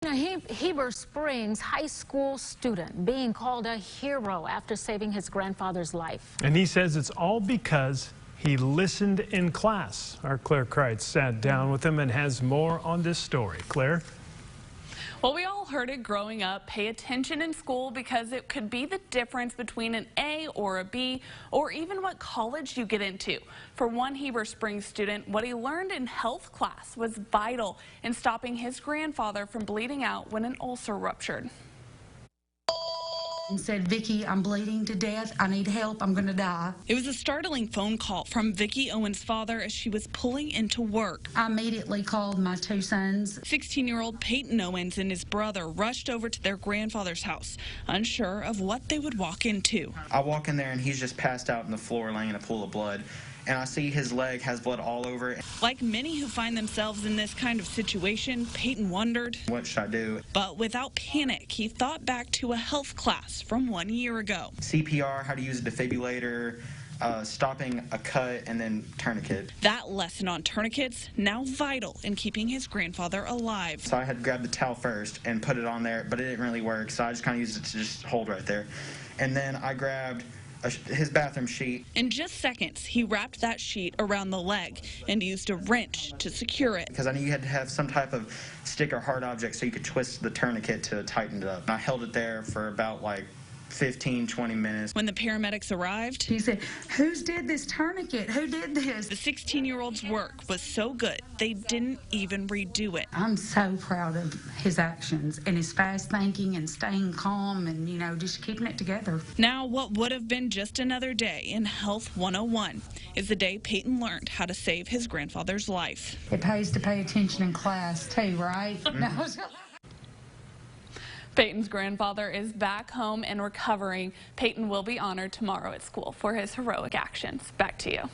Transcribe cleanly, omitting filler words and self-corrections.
A Heber Springs high school student being called a hero after saving his grandfather's life. And he says it's all because he listened in class. Our Claire Kreitz sat down with him and has more on this story. Claire? Well, we all heard it growing up. Pay attention in school because it could be the difference between an A or a B or even what college you get into. For one Heber Springs student, what he learned in health class was vital in stopping his grandfather from bleeding out when an ulcer ruptured. And said, "Vicki, I'm bleeding to death. I need help. I'm going to die." It was a startling phone call from Vicki Owen's father as she was pulling into work. I immediately called my two sons. 16-year-old Peyton Owens and his brother rushed over to their grandfather's house, unsure of what they would walk into. I walk in there and he's just passed out on the floor laying in a pool of blood. And I see his leg has blood all over it. Like many who find themselves in this kind of situation, Peyton wondered, what should I do? But without panic, he thought back to a health class from 1 year ago. CPR, how to use a defibrillator, stopping a cut, and then tourniquet. That lesson on tourniquets, now vital in keeping his grandfather alive. So I had grabbed the towel first and put it on there, but it didn't really work, so I just kind of used it to just hold right there. And then I grabbed his bathroom sheet. In just seconds, he wrapped that sheet around the leg and used a wrench to secure it. Because I knew you had to have some type of stick or hard object so you could twist the tourniquet to tighten it up. And I held it there for about like 15, 20 minutes. When the paramedics arrived, He said, "Who did this tourniquet? Who did this?" the 16-year-old's work was so good, they didn't even redo it. I'm so proud of his actions and his fast thinking and staying calm and, just keeping it together. Now, what would have been just another day in Health 101 is the day Peyton learned how to save his grandfather's life. It pays to pay attention in class, too, right? Peyton's grandfather is back home and recovering. Peyton will be honored tomorrow at school for his heroic actions. Back to you.